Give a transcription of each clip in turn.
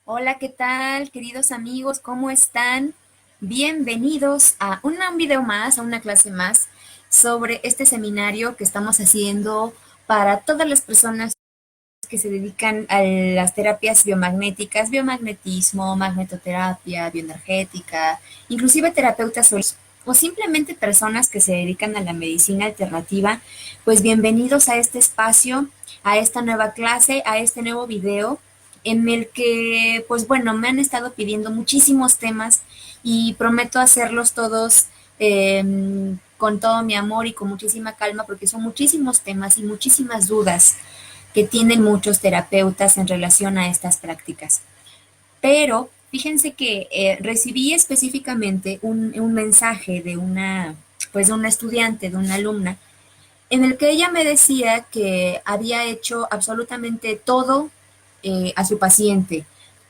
Hola, ¿qué tal, queridos amigos? ¿Cómo están? Bienvenidos a un video más, a una clase más sobre este seminario que estamos haciendo para todas las personas que se dedican a las terapias biomagnéticas, biomagnetismo, magnetoterapia, bioenergética, inclusive terapeutas solos, o simplemente personas que se dedican a la medicina alternativa. Pues bienvenidos a este espacio, a esta nueva clase, a este nuevo video en el que, pues bueno, me han estado pidiendo muchísimos temas y prometo hacerlos todos con todo mi amor y con muchísima calma porque son muchísimos temas y muchísimas dudas que tienen muchos terapeutas en relación a estas prácticas. Pero fíjense que recibí específicamente un mensaje de pues de una estudiante, de una alumna, en el que ella me decía que había hecho absolutamente todo a su paciente,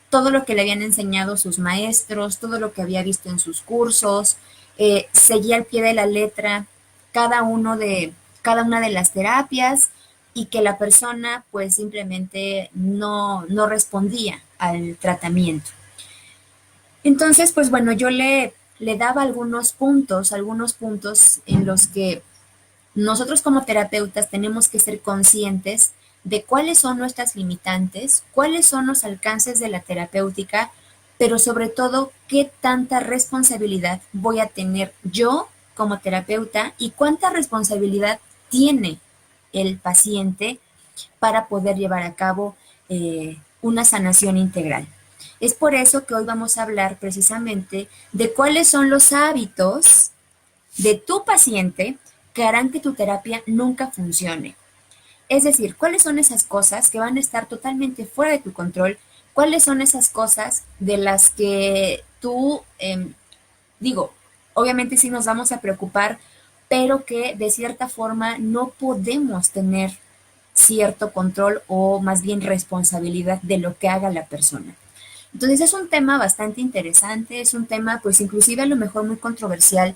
todo lo que le habían enseñado sus maestros, todo lo que había visto en sus cursos, seguía al pie de la letra cada uno de, cada una de las terapias y que la persona pues simplemente no respondía al tratamiento. Entonces, pues bueno, le daba algunos puntos en los que nosotros como terapeutas tenemos que ser conscientes de cuáles son nuestras limitantes, cuáles son los alcances de la terapéutica, pero sobre todo qué tanta responsabilidad voy a tener yo como terapeuta y cuánta responsabilidad tiene el paciente para poder llevar a cabo una sanación integral. Es por eso que hoy vamos a hablar precisamente de cuáles son los hábitos de tu paciente que harán que tu terapia nunca funcione. Es decir, ¿cuáles son esas cosas que van a estar totalmente fuera de tu control? ¿Cuáles son esas cosas de las que tú, digo, obviamente sí nos vamos a preocupar, pero que de cierta forma no podemos tener cierto control o más bien responsabilidad de lo que haga la persona? Entonces es un tema bastante interesante, es un tema pues inclusive a lo mejor muy controversial,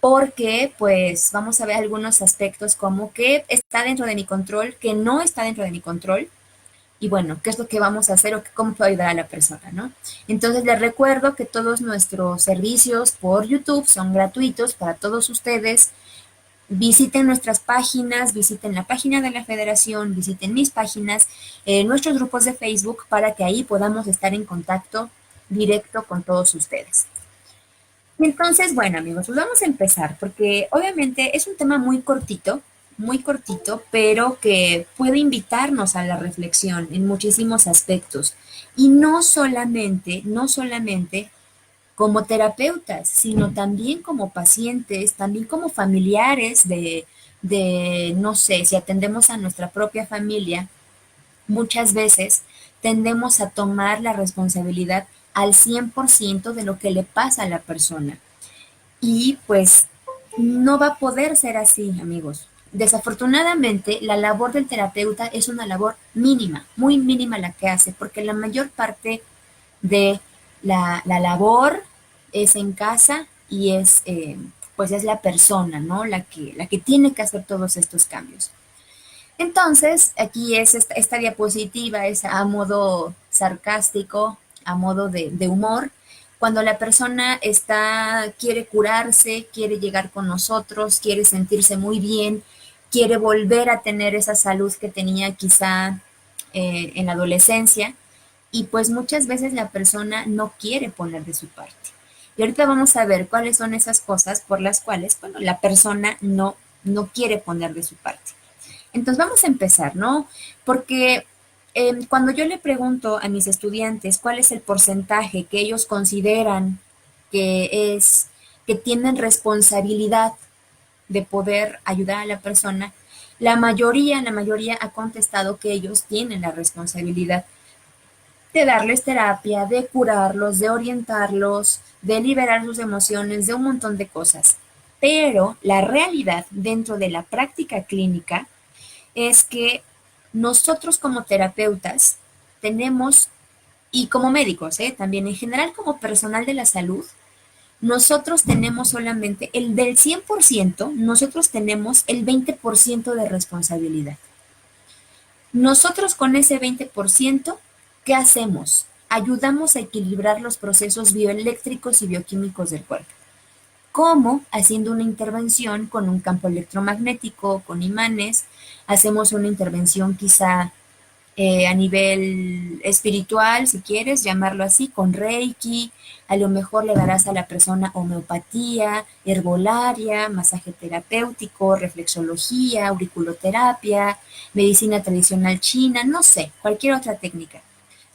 porque pues vamos a ver algunos aspectos como que está dentro de mi control, que no está dentro de mi control, y bueno, qué es lo que vamos a hacer o cómo puedo ayudar a la persona, ¿no? Entonces les recuerdo que todos nuestros servicios por YouTube son gratuitos para todos ustedes. Visiten nuestras páginas, visiten la página de la federación, visiten mis páginas, nuestros grupos de Facebook para que ahí podamos estar en contacto directo con todos ustedes. Entonces, bueno, amigos, pues vamos a empezar, porque obviamente es un tema muy cortito, pero que puede invitarnos a la reflexión en muchísimos aspectos. Y no solamente como terapeutas, sino también como pacientes, también como familiares no sé, si atendemos a nuestra propia familia, muchas veces tendemos a tomar la responsabilidad al 100% de lo que le pasa a la persona. Y pues no va a poder ser así, amigos. Desafortunadamente, la labor del terapeuta es una labor mínima, muy mínima la que hace, porque la mayor parte de la labor es en casa y pues es la persona, ¿no? La que tiene que hacer todos estos cambios. Entonces, aquí es esta diapositiva, es a modo sarcástico, a modo de humor, cuando la persona quiere curarse, quiere llegar con nosotros, quiere sentirse muy bien, quiere volver a tener esa salud que tenía quizá en la adolescencia, y pues muchas veces la persona no quiere poner de su parte. Y ahorita vamos a ver cuáles son esas cosas por las cuales, bueno, la persona no quiere poner de su parte. Entonces vamos a empezar, ¿no? Porque cuando yo le pregunto a mis estudiantes cuál es el porcentaje que ellos consideran que es, que tienen responsabilidad de poder ayudar a la persona, la mayoría ha contestado que ellos tienen la responsabilidad de darles terapia, de curarlos, de orientarlos, de liberar sus emociones, de un montón de cosas. Pero la realidad dentro de la práctica clínica es que nosotros como terapeutas tenemos, y como médicos, también en general como personal de la salud, nosotros tenemos solamente el del 100%, nosotros tenemos el 20% de responsabilidad. Nosotros con ese 20%, ¿qué hacemos? ayudamos a equilibrar los procesos bioeléctricos y bioquímicos del cuerpo. ¿Cómo? Haciendo una intervención con un campo electromagnético, con imanes, hacemos una intervención quizá a nivel espiritual, si quieres llamarlo así, con Reiki, a lo mejor le darás a la persona homeopatía, herbolaria, masaje terapéutico, reflexología, auriculoterapia, medicina tradicional china, no sé, cualquier otra técnica.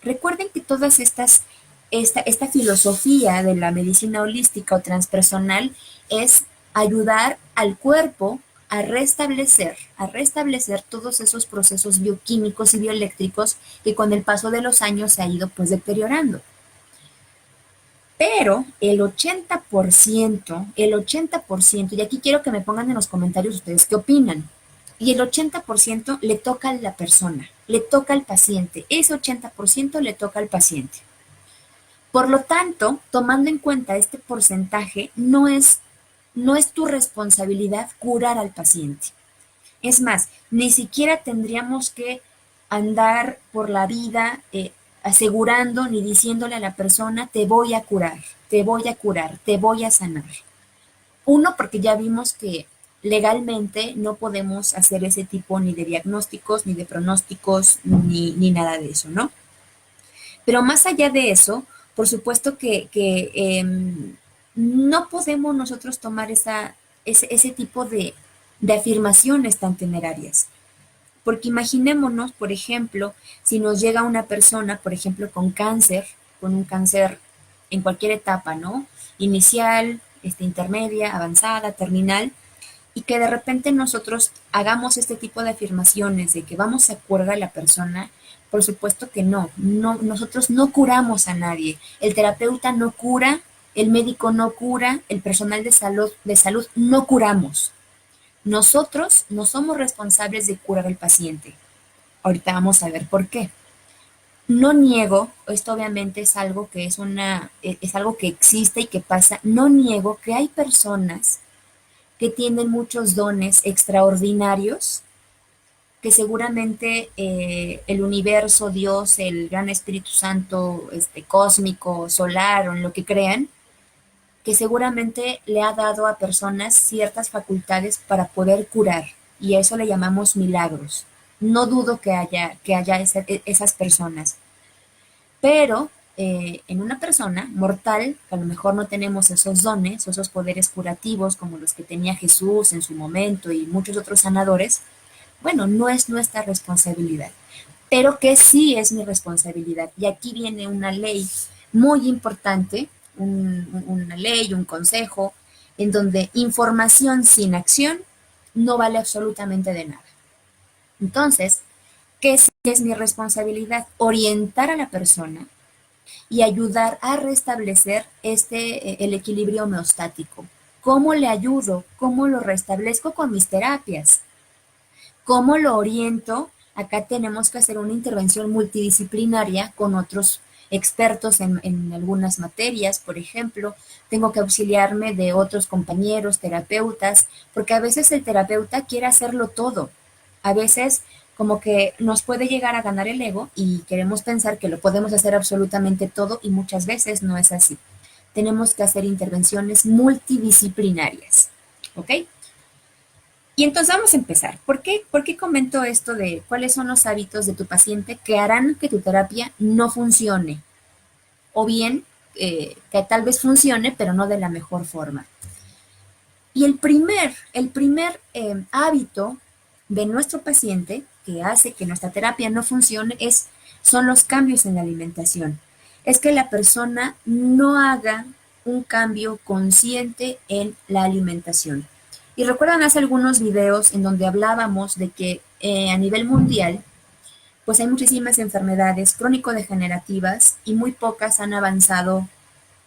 Recuerden que todas esta filosofía de la medicina holística o transpersonal es ayudar al cuerpo a restablecer todos esos procesos bioquímicos y bioeléctricos que con el paso de los años se ha ido pues deteriorando. Pero el 80%, y aquí quiero que me pongan en los comentarios ustedes qué opinan, y el 80% le toca a la persona, le toca al paciente, ese 80% le toca al paciente. Por lo tanto, tomando en cuenta este porcentaje, no es tu responsabilidad curar al paciente. Es más, ni siquiera tendríamos que andar por la vida asegurando ni diciéndole a la persona, te voy a curar, te voy a curar, te voy a sanar. Uno, porque ya vimos que legalmente no podemos hacer ese tipo ni de diagnósticos, ni de pronósticos, ni nada de eso, ¿no? Pero más allá de eso, por supuesto que no podemos nosotros tomar ese tipo de afirmaciones tan temerarias. Porque imaginémonos, por ejemplo, si nos llega una persona, por ejemplo, con un cáncer en cualquier etapa, ¿no? Inicial, intermedia, avanzada, terminal, y que de repente nosotros hagamos este tipo de afirmaciones de que vamos a curar a la persona, por supuesto que no, nosotros no curamos a nadie. El terapeuta no cura, el médico no cura, el personal de salud no curamos. Nosotros no somos responsables de curar al paciente. Ahorita vamos a ver por qué. No niego, esto obviamente es algo que es algo que existe y que pasa. No niego que hay personas que tienen muchos dones extraordinarios, que seguramente el universo, Dios, el gran Espíritu Santo, cósmico, solar o en lo que crean, que seguramente le ha dado a personas ciertas facultades para poder curar, y a eso le llamamos milagros. No dudo que haya esas personas, pero en una persona mortal, que a lo mejor no tenemos esos dones, esos poderes curativos como los que tenía Jesús en su momento y muchos otros sanadores, bueno, no es nuestra responsabilidad, pero que sí es mi responsabilidad. Y aquí viene una ley muy importante, una ley, un consejo, en donde información sin acción no vale absolutamente de nada. Entonces, ¿qué es mi responsabilidad? Orientar a la persona y ayudar a restablecer el equilibrio homeostático. ¿Cómo le ayudo? ¿Cómo lo restablezco con mis terapias? ¿Cómo lo oriento? Acá tenemos que hacer una intervención multidisciplinaria con otros expertos en algunas materias, por ejemplo. Tengo que auxiliarme de otros compañeros, terapeutas, porque a veces el terapeuta quiere hacerlo todo. A veces como que nos puede llegar a ganar el ego y queremos pensar que lo podemos hacer absolutamente todo y muchas veces no es así. Tenemos que hacer intervenciones multidisciplinarias. ¿Ok? Y entonces vamos a empezar. ¿Por qué comento esto de cuáles son los hábitos de tu paciente que harán que tu terapia no funcione? O bien que tal vez funcione, pero no de la mejor forma. Y el primer hábito de nuestro paciente que hace que nuestra terapia no funcione son los cambios en la alimentación. Es que la persona no haga un cambio consciente en la alimentación. Y recuerdan hace algunos videos en donde hablábamos de que a nivel mundial, pues hay muchísimas enfermedades crónico-degenerativas y muy pocas han avanzado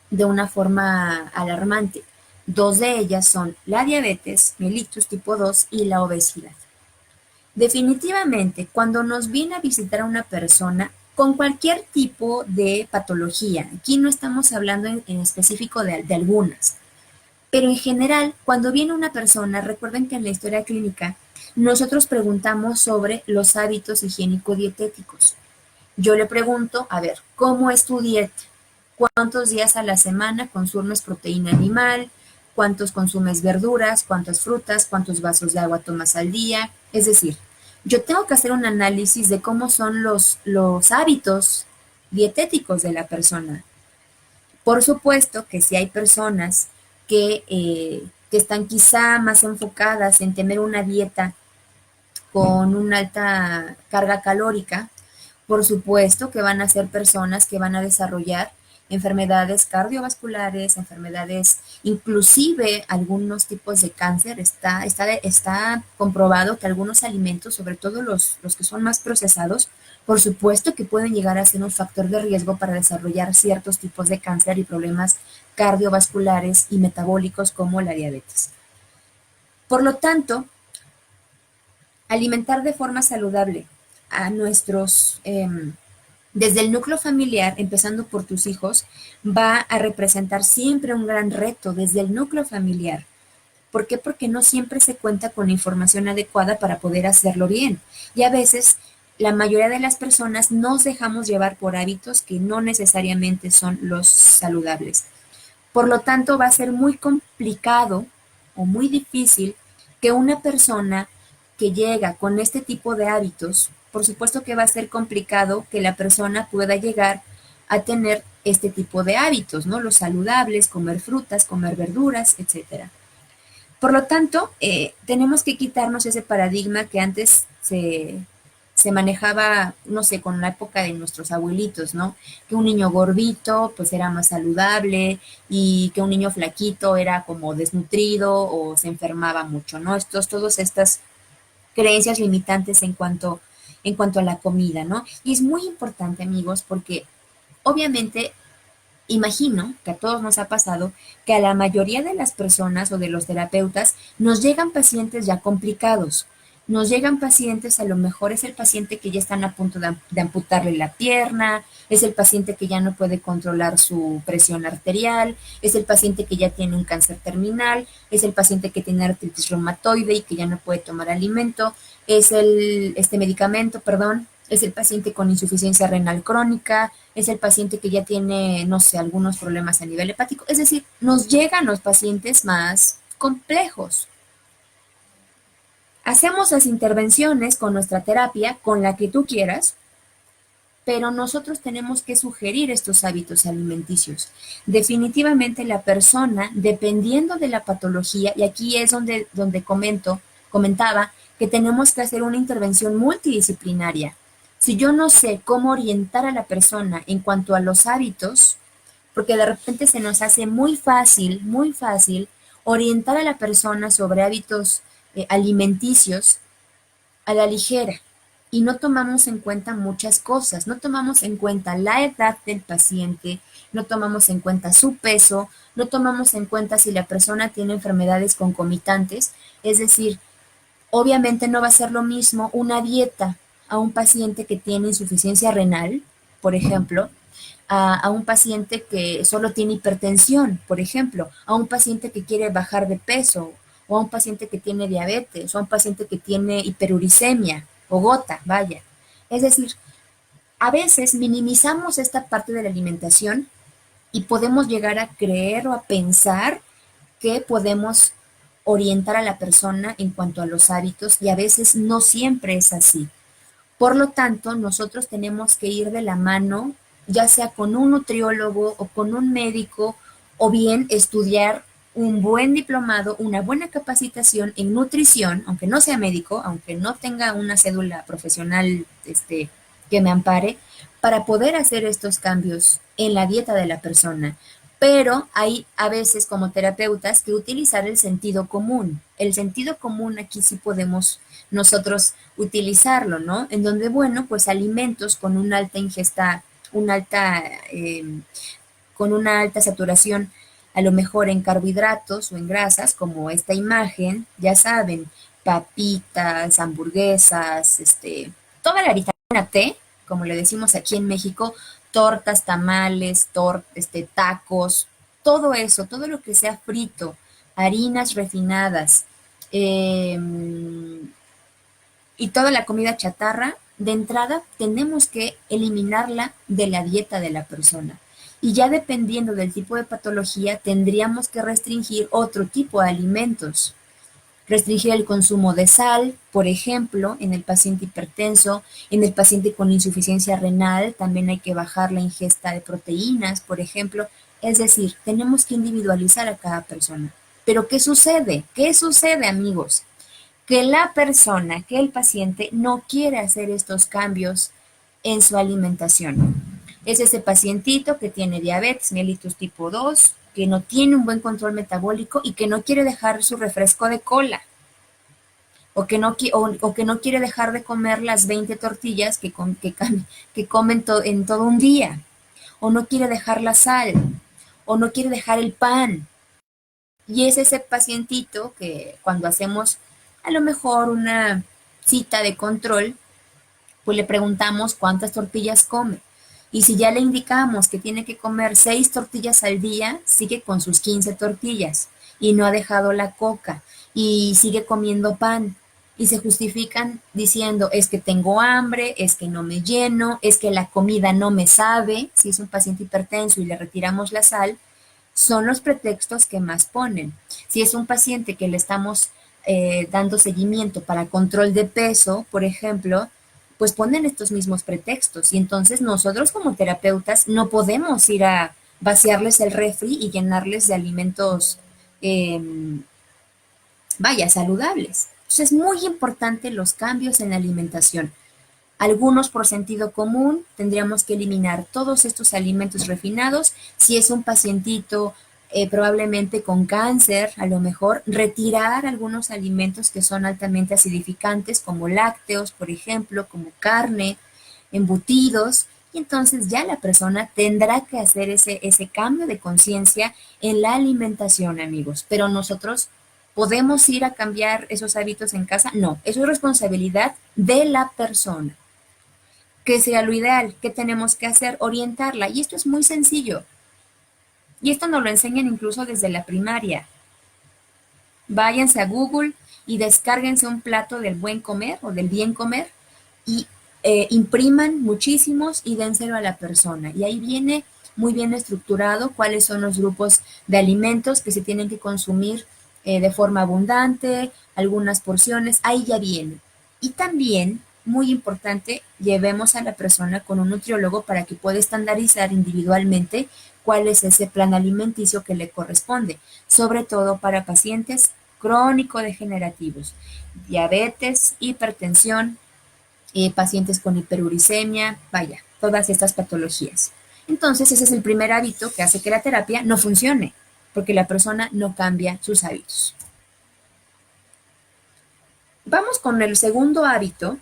de una forma alarmante. Dos de ellas son la diabetes mellitus tipo 2 y la obesidad. Definitivamente, cuando nos viene a visitar a una persona con cualquier tipo de patología, aquí no estamos hablando en específico de algunas, pero en general, cuando viene una persona, recuerden que en la historia clínica nosotros preguntamos sobre los hábitos higiénico-dietéticos. yo le pregunto, a ver, ¿cómo es tu dieta? ¿Cuántos días a la semana consumes proteína animal? ¿Cuántos consumes verduras? ¿Cuántas frutas? ¿Cuántos vasos de agua tomas al día? Es decir, yo tengo que hacer un análisis de cómo son los hábitos dietéticos de la persona. Por supuesto que si hay personas que están quizá más enfocadas en tener una dieta con una alta carga calórica, por supuesto que van a ser personas que van a desarrollar enfermedades cardiovasculares, enfermedades, inclusive algunos tipos de cáncer. Está comprobado que algunos alimentos, sobre todo los que son más procesados, por supuesto que pueden llegar a ser un factor de riesgo para desarrollar ciertos tipos de cáncer y problemas cardiovasculares y metabólicos como la diabetes. Por lo tanto, alimentar de forma saludable a desde el núcleo familiar, empezando por tus hijos, va a representar siempre un gran reto desde el núcleo familiar. ¿Por qué? Porque no siempre se cuenta con la información adecuada para poder hacerlo bien. Y a veces la mayoría de las personas nos dejamos llevar por hábitos que no necesariamente son los saludables. Por lo tanto, va a ser muy complicado o muy difícil que una persona que llega con este tipo de hábitos, por supuesto que va a ser complicado que la persona pueda llegar a tener este tipo de hábitos, ¿no? Los saludables, comer frutas, comer verduras, etcétera. Por lo tanto, tenemos que quitarnos ese paradigma que antes se manejaba, no sé, con la época de nuestros abuelitos, ¿no? Que un niño gordito, pues era más saludable y que un niño flaquito era como desnutrido o se enfermaba mucho, ¿no? Todas estas creencias limitantes en cuanto a la comida, ¿no? Y es muy importante, amigos, porque obviamente imagino que a todos nos ha pasado que a la mayoría de las personas o de los terapeutas nos llegan pacientes ya complicados. Nos llegan pacientes, a lo mejor es el paciente que ya están a punto de amputarle la pierna, es el paciente que ya no puede controlar su presión arterial, es el paciente que ya tiene un cáncer terminal, es el paciente que tiene artritis reumatoide y que ya no puede tomar alimento, este medicamento, perdón, es el paciente con insuficiencia renal crónica, es el paciente que ya tiene, no sé, algunos problemas a nivel hepático. Es decir, nos llegan los pacientes más complejos. Hacemos las intervenciones con nuestra terapia, con la que tú quieras, pero nosotros tenemos que sugerir estos hábitos alimenticios. Definitivamente la persona, dependiendo de la patología, y aquí es donde comentaba que tenemos que hacer una intervención multidisciplinaria. Si yo no sé cómo orientar a la persona en cuanto a los hábitos, porque de repente se nos hace muy fácil orientar a la persona sobre hábitos alimenticios a la ligera y no tomamos en cuenta muchas cosas, no tomamos en cuenta la edad del paciente, no tomamos en cuenta su peso, no tomamos en cuenta si la persona tiene enfermedades concomitantes, es decir, obviamente no va a ser lo mismo una dieta a un paciente que tiene insuficiencia renal, por ejemplo, a un paciente que solo tiene hipertensión, por ejemplo, a un paciente que quiere bajar de peso, o a un paciente que tiene diabetes, o a un paciente que tiene hiperuricemia, o gota, vaya. Es decir, a veces minimizamos esta parte de la alimentación y podemos llegar a creer o a pensar que podemos orientar a la persona en cuanto a los hábitos y a veces no siempre es así. Por lo tanto, nosotros tenemos que ir de la mano, ya sea con un nutriólogo o con un médico, o bien estudiar un buen diplomado, una buena capacitación en nutrición, aunque no sea médico, aunque no tenga una cédula profesional que me ampare, para poder hacer estos cambios en la dieta de la persona. Pero hay a veces como terapeutas que utilizar el sentido común. El sentido común aquí sí podemos nosotros utilizarlo, ¿no? En donde, bueno, pues alimentos con una alta ingesta, una alta, con una alta saturación, a lo mejor en carbohidratos o en grasas, como esta imagen, ya saben, papitas, hamburguesas, toda la vitamina T, como le decimos aquí en México, tortas, tamales, tacos, todo eso, todo lo que sea frito, harinas refinadas, y toda la comida chatarra de entrada tenemos que eliminarla de la dieta de la persona. Y ya dependiendo del tipo de patología, tendríamos que restringir otro tipo de alimentos. Restringir el consumo de sal, por ejemplo, en el paciente hipertenso, en el paciente con insuficiencia renal, también hay que bajar la ingesta de proteínas, por ejemplo. Es decir, tenemos que individualizar a cada persona. Pero ¿qué sucede? ¿Qué sucede, amigos? Que la persona, que el paciente no quiere hacer estos cambios en su alimentación. Es ese pacientito que tiene diabetes mellitus tipo 2, que no tiene un buen control metabólico y que no quiere dejar su refresco de cola, o que no quiere dejar de comer las 20 tortillas que comen en todo un día, o no quiere dejar la sal, o no quiere dejar el pan. Y es ese pacientito que cuando hacemos a lo mejor una cita de control, pues le preguntamos cuántas tortillas come. Y si ya le indicamos que tiene que comer 6 tortillas al día, sigue con sus 15 tortillas y no ha dejado la coca y sigue comiendo pan. Y se justifican diciendo, es que tengo hambre, es que no me lleno, es que la comida no me sabe. Si es un paciente hipertenso y le retiramos la sal, son los pretextos que más ponen. Si es un paciente que le estamos dando seguimiento para control de peso, por ejemplo, pues ponen estos mismos pretextos. Y entonces nosotros como terapeutas no podemos ir a vaciarles el refri y llenarles de alimentos, eh, vaya, saludables. Entonces es muy importante los cambios en la alimentación. Algunos por sentido común, tendríamos que eliminar todos estos alimentos refinados. Si es un pacientito probablemente con cáncer, a lo mejor retirar algunos alimentos que son altamente acidificantes, como lácteos, por ejemplo, como carne, embutidos, y entonces ya la persona tendrá que hacer ese cambio de conciencia en la alimentación, amigos. Pero nosotros podemos ir a cambiar esos hábitos en casa. No, eso es responsabilidad de la persona. ¿Qué sería lo ideal? ¿Qué tenemos que hacer? Orientarla. Y esto es muy sencillo. Y esto nos lo enseñan incluso desde la primaria. Váyanse a Google y descárguense un plato del buen comer o del bien comer y impriman muchísimos y dénselo a la persona. Y ahí viene muy bien estructurado cuáles son los grupos de alimentos que se tienen que consumir de forma abundante, algunas porciones, ahí ya viene. Y también, muy importante, llevemos a la persona con un nutriólogo para que pueda estandarizar individualmente cuál es ese plan alimenticio que le corresponde, sobre todo para pacientes crónico-degenerativos, diabetes, hipertensión, pacientes con hiperuricemia, vaya, todas estas patologías. Entonces, ese es el primer hábito que hace que la terapia no funcione, porque la persona no cambia sus hábitos. Vamos con el segundo hábito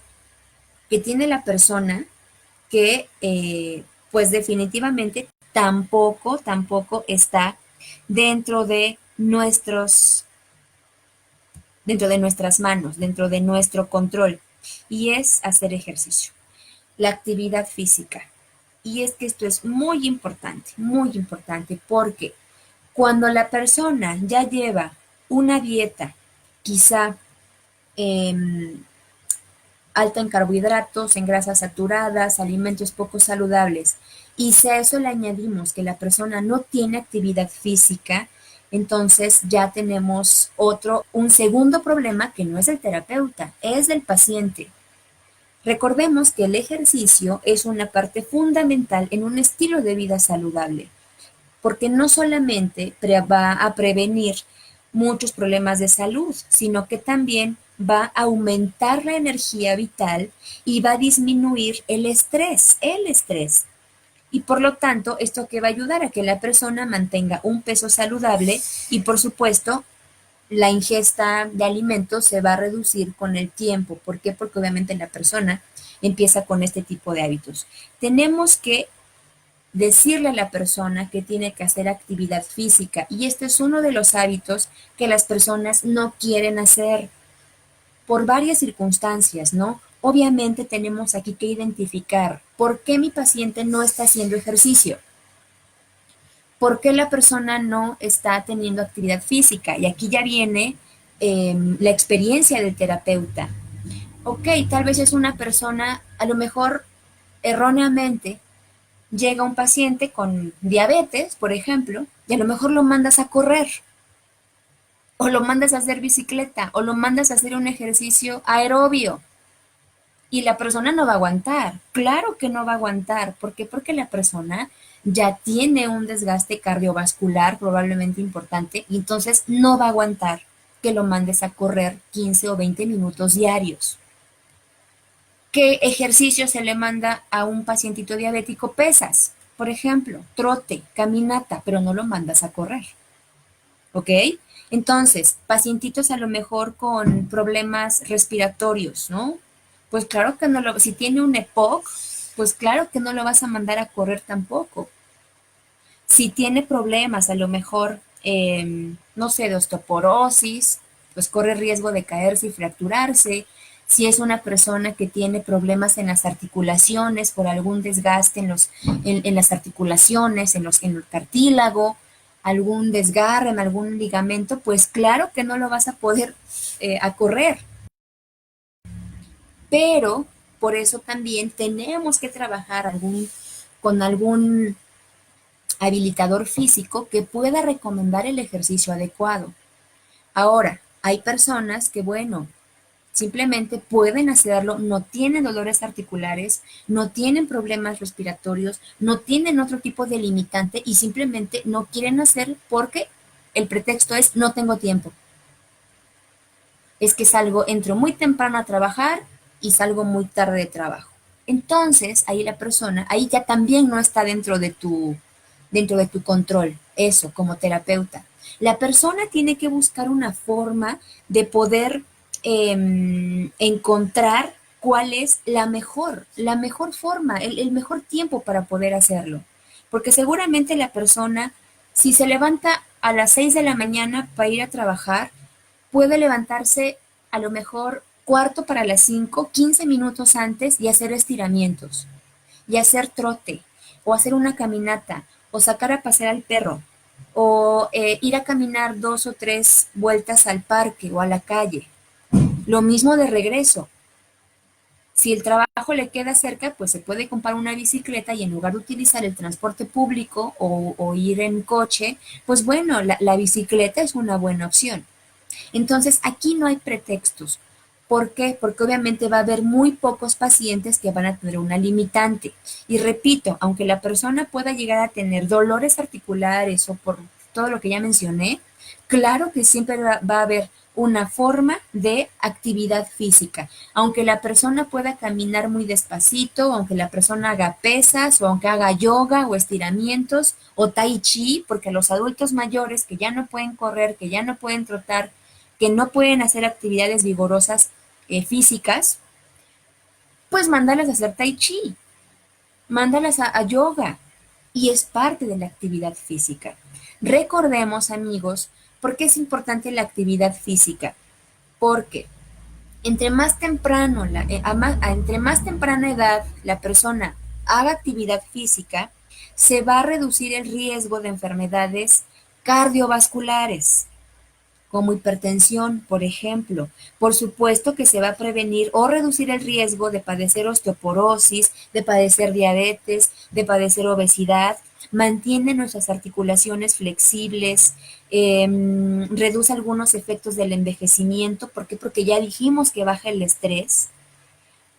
que tiene la persona que, pues definitivamente tampoco está dentro de dentro de nuestras manos, dentro de nuestro control, y es hacer ejercicio, la actividad física. Y es que esto es muy importante, porque cuando la persona ya lleva una dieta, quizá eh, alta en carbohidratos, en grasas saturadas, alimentos poco saludables, y si a eso le añadimos que la persona no tiene actividad física, entonces ya tenemos un segundo problema que no es del terapeuta, es del paciente. Recordemos que el ejercicio es una parte fundamental en un estilo de vida saludable, porque no solamente va a prevenir muchos problemas de salud, sino que también va a aumentar la energía vital y va a disminuir el estrés, Y por lo tanto, esto que va a ayudar a que la persona mantenga un peso saludable y por supuesto la ingesta de alimentos se va a reducir con el tiempo. ¿Por qué? Porque obviamente la persona empieza con este tipo de hábitos. Tenemos que decirle a la persona que tiene que hacer actividad física y este es uno de los hábitos que las personas no quieren hacer por varias circunstancias, ¿no? Obviamente tenemos aquí que identificar por qué mi paciente no está haciendo ejercicio, por qué la persona no está teniendo actividad física y aquí ya viene la experiencia del terapeuta. Ok, tal vez es una persona, a lo mejor erróneamente, llega un paciente con diabetes, por ejemplo, y a lo mejor lo mandas a correr, o lo mandas a hacer bicicleta, o lo mandas a hacer un ejercicio aerobio, y la persona no va a aguantar. Claro que no va a aguantar. ¿Por qué? Porque la persona ya tiene un desgaste cardiovascular probablemente importante, y entonces no va a aguantar que lo mandes a correr 15 o 20 minutos diarios. ¿Qué ejercicio se le manda a un pacientito diabético? Pesas, por ejemplo, trote, caminata, pero no lo mandas a correr, ¿ok? Entonces, pacientitos a lo mejor con problemas respiratorios, ¿no? Pues claro que no lo, si tiene un EPOC, pues claro que no lo vas a mandar a correr tampoco. Si tiene problemas, a lo mejor, no sé, de osteoporosis, pues corre riesgo de caerse y fracturarse. Si es una persona que tiene problemas en las articulaciones por algún desgaste en las articulaciones, en el cartílago, algún desgarre en algún ligamento, pues claro que no lo vas a poder a correr. Pero por eso también tenemos que trabajar con algún habilitador físico que pueda recomendar el ejercicio adecuado. Ahora, hay personas que, bueno, simplemente pueden hacerlo, no tienen dolores articulares, no tienen problemas respiratorios, no tienen otro tipo de limitante y simplemente no quieren hacer porque el pretexto es no tengo tiempo. Es que salgo, entro muy temprano a trabajar y salgo muy tarde de trabajo. Entonces, ahí la persona, ahí ya también no está dentro de tu control, eso, como terapeuta. La persona tiene que buscar una forma de poder encontrar cuál es la mejor forma, el mejor tiempo para poder hacerlo. Porque seguramente la persona, si se levanta a las 6 de la mañana para ir a trabajar, puede levantarse a lo mejor cuarto para las 5, 15 minutos antes y hacer estiramientos, y hacer trote, o hacer una caminata, o sacar a pasear al perro, o ir a caminar 2 o 3 vueltas al parque o a la calle. Lo mismo de regreso. Si el trabajo le queda cerca, pues se puede comprar una bicicleta y en lugar de utilizar el transporte público o ir en coche, pues bueno, la bicicleta es una buena opción. Entonces, aquí no hay pretextos. ¿Por qué? Porque obviamente va a haber muy pocos pacientes que van a tener una limitante. Y repito, aunque la persona pueda llegar a tener dolores articulares o por todo lo que ya mencioné, claro que siempre va a haber una forma de actividad física. Aunque la persona pueda caminar muy despacito, aunque la persona haga pesas, o aunque haga yoga o estiramientos o tai chi, porque los adultos mayores que ya no pueden correr, que ya no pueden trotar, que no pueden hacer actividades vigorosas físicas, pues mándalas a hacer tai chi, mándalas a yoga, y es parte de la actividad física. Recordemos, amigos, por qué es importante la actividad física. Porque entre más temprano, entre más temprana edad la persona haga actividad física, se va a reducir el riesgo de enfermedades cardiovasculares, como hipertensión, por ejemplo. Por supuesto que se va a prevenir o reducir el riesgo de padecer osteoporosis, de padecer diabetes, de padecer obesidad, mantiene nuestras articulaciones flexibles, reduce algunos efectos del envejecimiento. ¿Por qué? Porque ya dijimos que baja el estrés.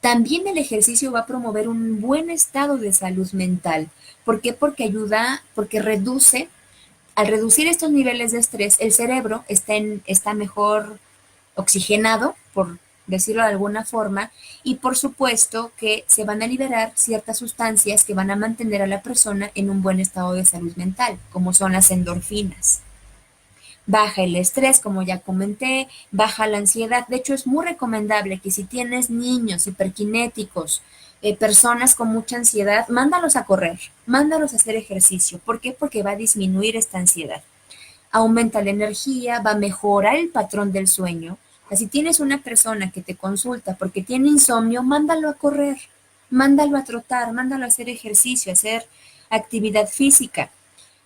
También el ejercicio va a promover un buen estado de salud mental. ¿Por qué? Porque ayuda, porque reduce al reducir estos niveles de estrés, el cerebro está mejor oxigenado, por decirlo de alguna forma, y por supuesto que se van a liberar ciertas sustancias que van a mantener a la persona en un buen estado de salud mental, como son las endorfinas. Baja el estrés, como ya comenté, baja la ansiedad. De hecho, es muy recomendable que si tienes niños hiperkinéticos, personas con mucha ansiedad, mándalos a correr, mándalos a hacer ejercicio. ¿Por qué? Porque va a disminuir esta ansiedad. Aumenta la energía, va a mejorar el patrón del sueño. O sea, si tienes una persona que te consulta porque tiene insomnio, mándalo a correr, mándalo a trotar, mándalo a hacer ejercicio, a hacer actividad física.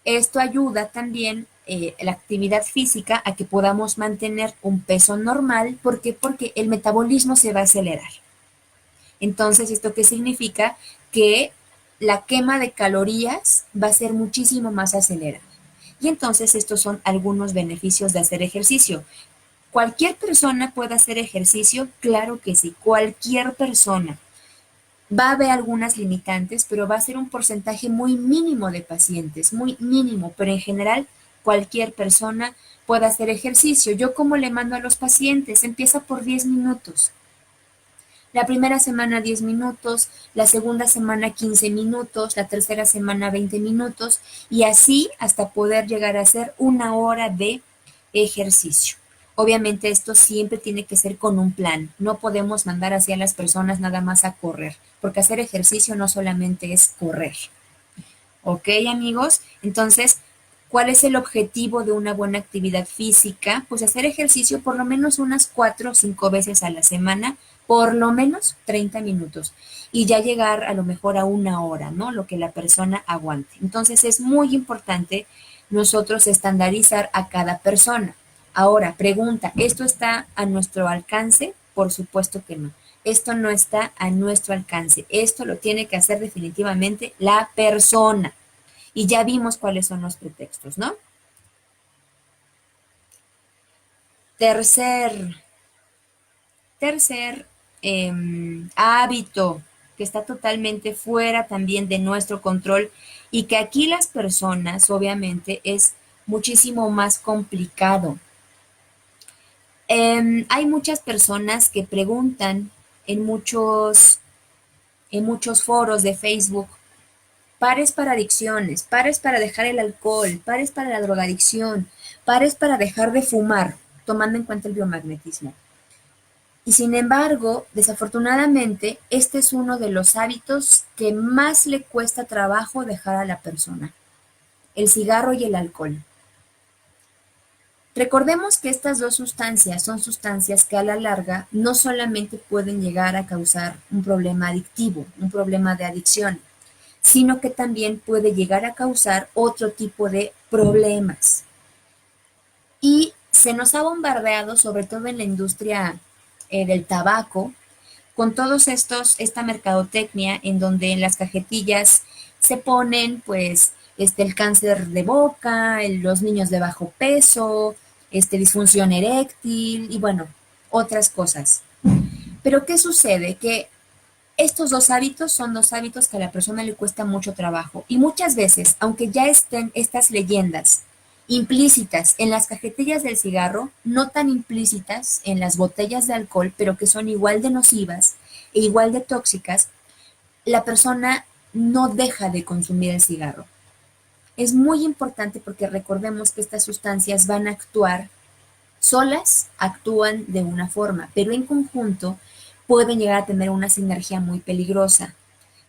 Esto ayuda también la actividad física a que podamos mantener un peso normal. ¿Por qué? Porque el metabolismo se va a acelerar. Entonces, ¿esto qué significa? Que la quema de calorías va a ser muchísimo más acelerada. Y entonces estos son algunos beneficios de hacer ejercicio. ¿Cualquier persona puede hacer ejercicio? Claro que sí, cualquier persona. Va a haber algunas limitantes, pero va a ser un porcentaje muy mínimo de pacientes, muy mínimo, pero en general cualquier persona puede hacer ejercicio. Yo como le mando a los pacientes, empieza por 10 minutos. La primera semana 10 minutos, la segunda semana 15 minutos, la tercera semana 20 minutos y así hasta poder llegar a hacer una hora de ejercicio. Obviamente esto siempre tiene que ser con un plan. No podemos mandar así a las personas nada más a correr, porque hacer ejercicio no solamente es correr. ¿Ok, amigos? Entonces, ¿cuál es el objetivo de una buena actividad física? Pues hacer ejercicio por lo menos unas 4 o 5 veces a la semana, por lo menos 30 minutos, y ya llegar a lo mejor a una hora, ¿no? Lo que la persona aguante. Entonces, es muy importante nosotros estandarizar a cada persona. Ahora, pregunta, ¿esto está a nuestro alcance? Por supuesto que no. Esto no está a nuestro alcance. Esto lo tiene que hacer definitivamente la persona. Y ya vimos cuáles son los pretextos, ¿no? Tercer, tercer hábito que está totalmente fuera también de nuestro control y que aquí las personas, obviamente, es muchísimo más complicado. Hay muchas personas que preguntan en muchos foros de Facebook, pares para adicciones, pares para dejar el alcohol, pares para la drogadicción, pares para dejar de fumar, tomando en cuenta el biomagnetismo. Y sin embargo, desafortunadamente, este es uno de los hábitos que más le cuesta trabajo dejar a la persona, el cigarro y el alcohol. Recordemos que estas dos sustancias son sustancias que a la larga no solamente pueden llegar a causar un problema adictivo, un problema de adicción, sino que también puede llegar a causar otro tipo de problemas. Y se nos ha bombardeado, sobre todo en la industria del tabaco, con esta mercadotecnia en donde en las cajetillas se ponen pues el cáncer de boca, los niños de bajo peso, disfunción eréctil y bueno, otras cosas. Pero ¿qué sucede? Que estos dos hábitos son dos hábitos que a la persona le cuesta mucho trabajo y muchas veces, aunque ya estén estas leyendas implícitas en las cajetillas del cigarro, no tan implícitas en las botellas de alcohol, pero que son igual de nocivas e igual de tóxicas, la persona no deja de consumir el cigarro. Es muy importante porque recordemos que estas sustancias van a actuar solas, actúan de una forma, pero en conjunto pueden llegar a tener una sinergia muy peligrosa.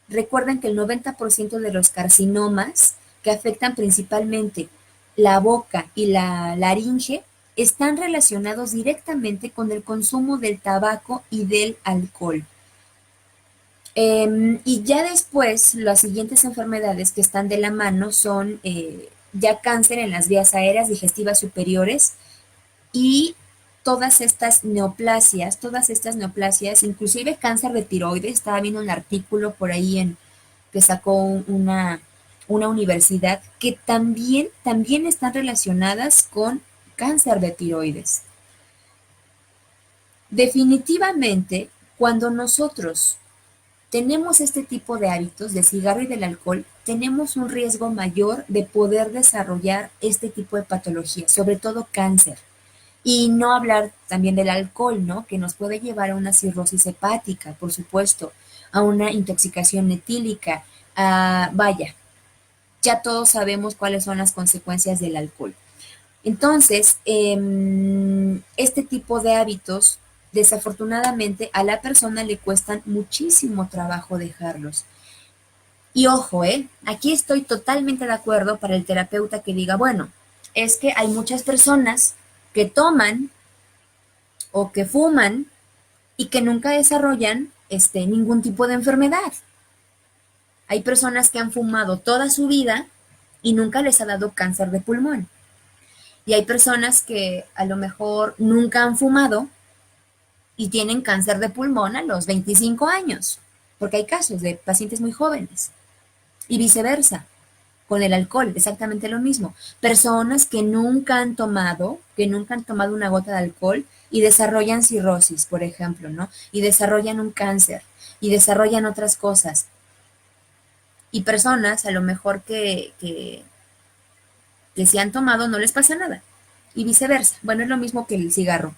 Recuerden que el 90% de los carcinomas que afectan principalmente la boca y la laringe están relacionados directamente con el consumo del tabaco y del alcohol. Y ya después, las siguientes enfermedades que están de la mano son ya cáncer en las vías aéreas digestivas superiores y todas estas neoplasias, inclusive cáncer de tiroides. Estaba viendo un artículo por ahí que sacó una universidad que también están relacionadas con cáncer de tiroides. Definitivamente, cuando nosotros tenemos este tipo de hábitos del cigarro y del alcohol, tenemos un riesgo mayor de poder desarrollar este tipo de patologías, sobre todo cáncer. Y no hablar también del alcohol, ¿no? Que nos puede llevar a una cirrosis hepática, por supuesto, a una intoxicación etílica, vaya, ya todos sabemos cuáles son las consecuencias del alcohol. Entonces, este tipo de hábitos, desafortunadamente, a la persona le cuestan muchísimo trabajo dejarlos. Y ojo, aquí estoy totalmente de acuerdo para el terapeuta que diga, bueno, es que hay muchas personas que toman o que fuman y que nunca desarrollan ningún tipo de enfermedad. Hay personas que han fumado toda su vida y nunca les ha dado cáncer de pulmón. Y hay personas que a lo mejor nunca han fumado y tienen cáncer de pulmón a los 25 años, porque hay casos de pacientes muy jóvenes. Y viceversa, con el alcohol, exactamente lo mismo. Personas que nunca han tomado una gota de alcohol y desarrollan cirrosis, por ejemplo, ¿no? Y desarrollan un cáncer y desarrollan otras cosas. Y personas a lo mejor que si han tomado no les pasa nada. Y viceversa. Bueno, es lo mismo que el cigarro.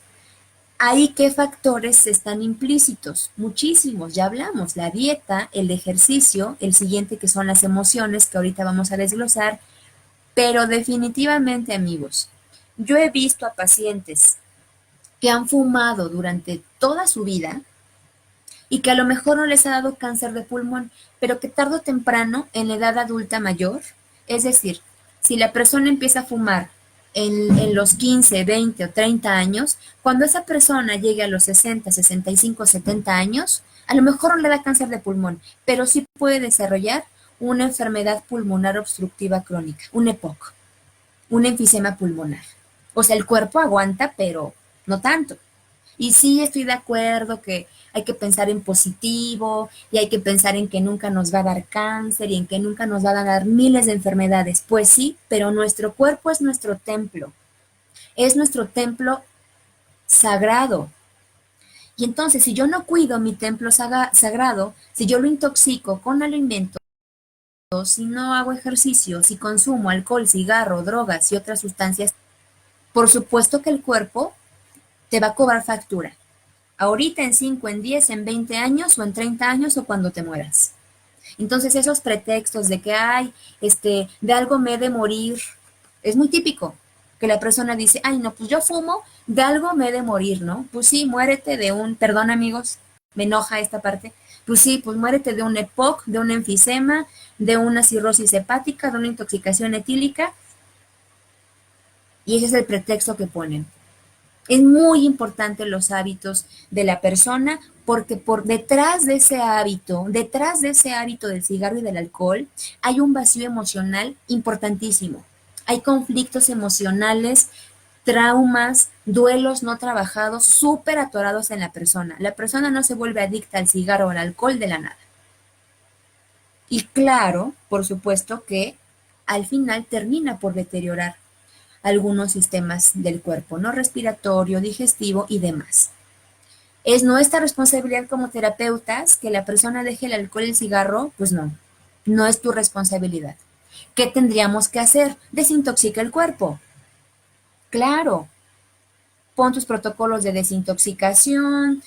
¿Ahí qué factores están implícitos? Muchísimos, ya hablamos, la dieta, el ejercicio, el siguiente que son las emociones, que ahorita vamos a desglosar, pero definitivamente, amigos, yo he visto a pacientes que han fumado durante toda su vida y que a lo mejor no les ha dado cáncer de pulmón, pero que tarde o temprano, en la edad adulta mayor, es decir, si la persona empieza a fumar en los 15, 20 o 30 años, cuando esa persona llegue a los 60, 65, 70 años, a lo mejor no le da cáncer de pulmón, pero sí puede desarrollar una enfermedad pulmonar obstructiva crónica, un EPOC, un enfisema pulmonar. O sea, el cuerpo aguanta, pero no tanto. Y sí estoy de acuerdo que hay que pensar en positivo y hay que pensar en que nunca nos va a dar cáncer y en que nunca nos va a dar miles de enfermedades. Pues sí, pero nuestro cuerpo es nuestro templo sagrado. Y entonces, si yo no cuido mi templo sagrado, si yo lo intoxico con alimentos, si no hago ejercicio, si consumo alcohol, cigarro, drogas y otras sustancias, por supuesto que el cuerpo te va a cobrar factura. Ahorita, en 5, en 10, en 20 años o en 30 años o cuando te mueras. Entonces esos pretextos de que hay, de algo me he de morir, es muy típico que la persona dice, ay no, pues yo fumo, de algo me he de morir, ¿no? Pues sí, muérete de perdón amigos, me enoja esta parte, pues sí, pues muérete de un EPOC, de un enfisema, de una cirrosis hepática, de una intoxicación etílica, y ese es el pretexto que ponen. Es muy importante los hábitos de la persona porque por detrás de ese hábito del cigarro y del alcohol, hay un vacío emocional importantísimo. Hay conflictos emocionales, traumas, duelos no trabajados, súper atorados en la persona. La persona no se vuelve adicta al cigarro o al alcohol de la nada. Y claro, por supuesto que al final termina por deteriorar algunos sistemas del cuerpo, ¿no? Respiratorio, digestivo y demás. ¿Es nuestra responsabilidad como terapeutas que la persona deje el alcohol y el cigarro? Pues no, no es tu responsabilidad. ¿Qué tendríamos que hacer? Desintoxica el cuerpo. Claro, pon tus protocolos de desintoxicación,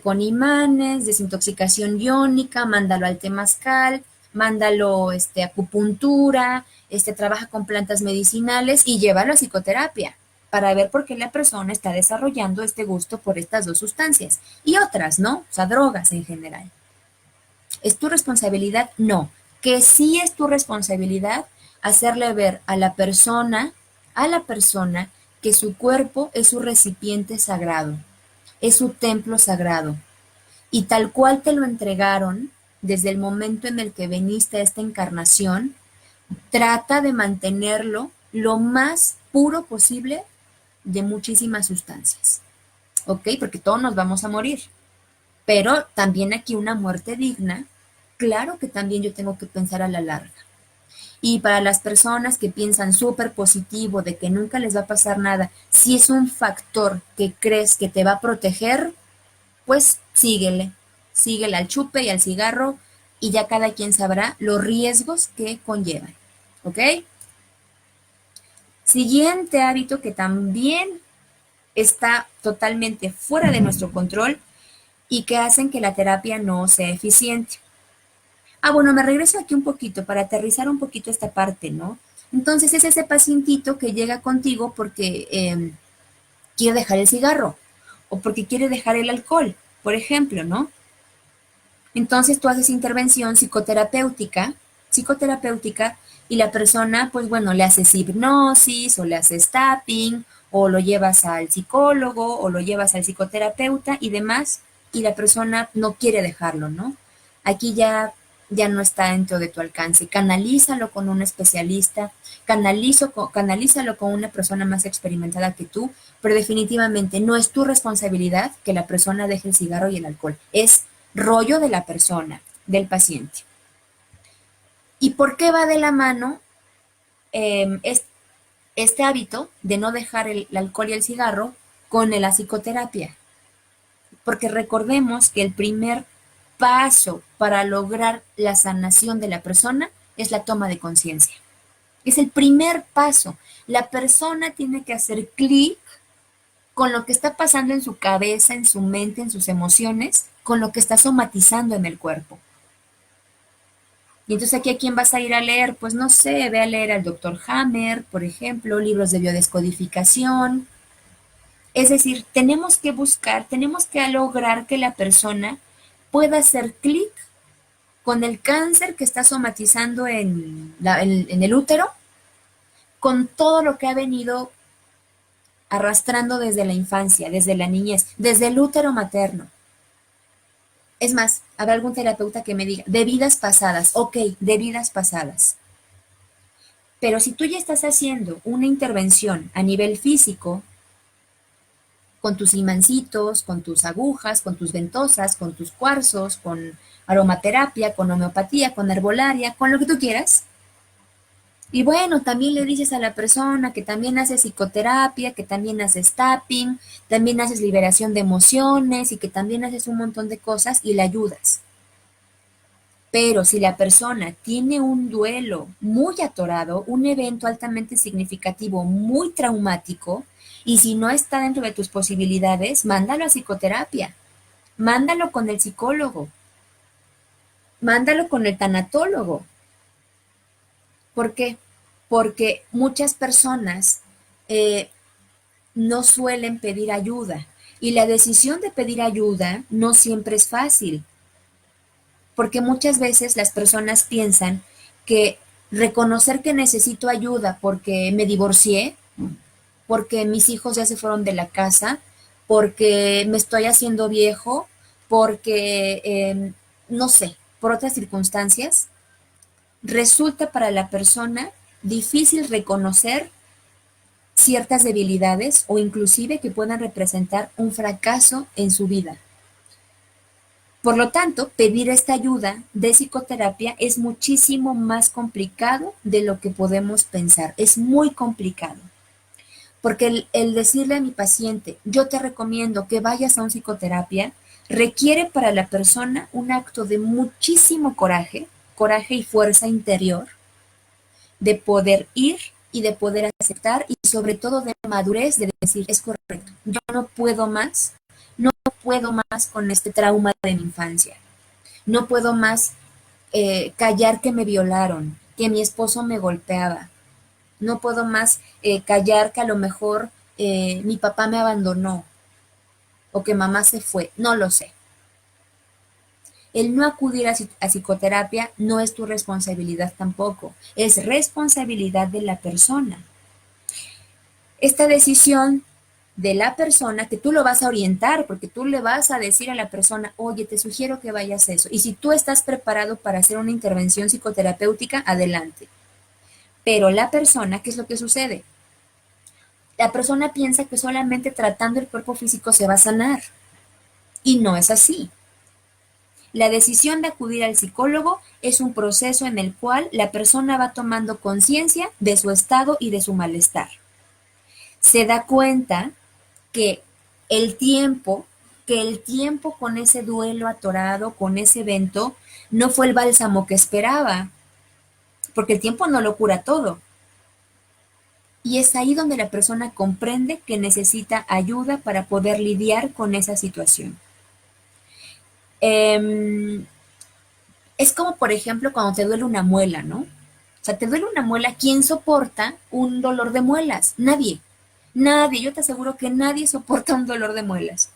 con imanes, desintoxicación iónica, mándalo al temazcal, mándalo, acupuntura, trabaja con plantas medicinales y llévalo a psicoterapia para ver por qué la persona está desarrollando este gusto por estas dos sustancias y otras, ¿no? O sea, drogas en general. ¿Es tu responsabilidad? No. Que sí es tu responsabilidad hacerle ver a la persona, que su cuerpo es su recipiente sagrado, es su templo sagrado. Y tal cual te lo entregaron desde el momento en el que veniste a esta encarnación, trata de mantenerlo lo más puro posible de muchísimas sustancias. ¿Ok? Porque todos nos vamos a morir. Pero también aquí una muerte digna, claro que también yo tengo que pensar a la larga. Y para las personas que piensan súper positivo de que nunca les va a pasar nada, si es un factor que crees que te va a proteger, pues síguele al chupe y al cigarro y ya cada quien sabrá los riesgos que conllevan. ¿Ok? Siguiente hábito que también está totalmente fuera de nuestro control y que hacen que la terapia no sea eficiente. Bueno, me regreso aquí un poquito para aterrizar un poquito esta parte, ¿no? Entonces es ese pacientito que llega contigo porque quiere dejar el cigarro o porque quiere dejar el alcohol, por ejemplo, ¿no? Entonces tú haces intervención psicoterapéutica, y la persona, pues bueno, le haces hipnosis o le haces tapping o lo llevas al psicólogo o lo llevas al psicoterapeuta y demás, y la persona no quiere dejarlo, ¿no? Aquí ya ya no está dentro de tu alcance. Canalízalo con un especialista, canalízalo con una persona más experimentada que tú, pero definitivamente no es tu responsabilidad que la persona deje el cigarro y el alcohol. Es rollo de la persona, del paciente. ¿Y por qué va de la mano es, este hábito de no dejar el alcohol y el cigarro con la psicoterapia? Porque recordemos que el primer paso para lograr la sanación de la persona es la toma de conciencia. Es el primer paso. La persona tiene que hacer clic con lo que está pasando en su cabeza, en su mente, en sus emociones, con lo que está somatizando en el cuerpo. Y entonces aquí a quién vas a ir a leer, pues no sé, ve a leer al doctor Hammer, por ejemplo, libros de biodescodificación. Es decir, tenemos que buscar, tenemos que lograr que la persona pueda hacer clic con el cáncer que está somatizando en el útero, con todo lo que ha venido arrastrando desde la infancia, desde la niñez, desde el útero materno. Es más, habrá algún terapeuta que me diga, de vidas pasadas, ok, de vidas pasadas. Pero si tú ya estás haciendo una intervención a nivel físico, con tus imancitos, con tus agujas, con tus ventosas, con tus cuarzos, con aromaterapia, con homeopatía, con herbolaria, con lo que tú quieras. Y bueno, también le dices a la persona que también haces psicoterapia, que también haces tapping, también haces liberación de emociones y que también haces un montón de cosas y le ayudas. Pero si la persona tiene un duelo muy atorado, un evento altamente significativo, muy traumático, y si no está dentro de tus posibilidades, mándalo a psicoterapia, mándalo con el psicólogo, mándalo con el tanatólogo. ¿Por qué? Porque muchas personas eh, no suelen pedir ayuda y la decisión de pedir ayuda no siempre es fácil, porque muchas veces las personas piensan que reconocer que necesito ayuda porque me divorcié, porque mis hijos ya se fueron de la casa, porque me estoy haciendo viejo, porque, no sé, por otras circunstancias, resulta para la persona difícil reconocer ciertas debilidades o inclusive que puedan representar un fracaso en su vida. Por lo tanto, pedir esta ayuda de psicoterapia es muchísimo más complicado de lo que podemos pensar. Es muy complicado. Porque el decirle a mi paciente, yo te recomiendo que vayas a un psicoterapia, requiere para la persona un acto de muchísimo coraje, coraje y fuerza interior, de poder ir y de poder aceptar y sobre todo de madurez de decir, es correcto, yo no puedo más, no puedo más con este trauma de mi infancia, no puedo más callar que me violaron, que mi esposo me golpeaba, no puedo más callar que a lo mejor mi papá me abandonó o que mamá se fue, no lo sé. El no acudir a psicoterapia no es tu responsabilidad tampoco, es responsabilidad de la persona. Esta decisión de la persona que tú lo vas a orientar, porque tú le vas a decir a la persona, oye, te sugiero que vayas a eso. Y si tú estás preparado para hacer una intervención psicoterapéutica, adelante. Pero la persona, ¿qué es lo que sucede? La persona piensa que solamente tratando el cuerpo físico se va a sanar. Y no es así. La decisión de acudir al psicólogo es un proceso en el cual la persona va tomando conciencia de su estado y de su malestar. Se da cuenta que el tiempo, que el tiempo con ese duelo atorado, con ese evento, no fue el bálsamo que esperaba, porque el tiempo no lo cura todo. Y es ahí donde la persona comprende que necesita ayuda para poder lidiar con esa situación. Eh, es como, por ejemplo, cuando te duele una muela, ¿no? O sea, te duele una muela, ¿quién soporta un dolor de muelas? Nadie. Nadie, yo te aseguro que nadie soporta un dolor de muelas.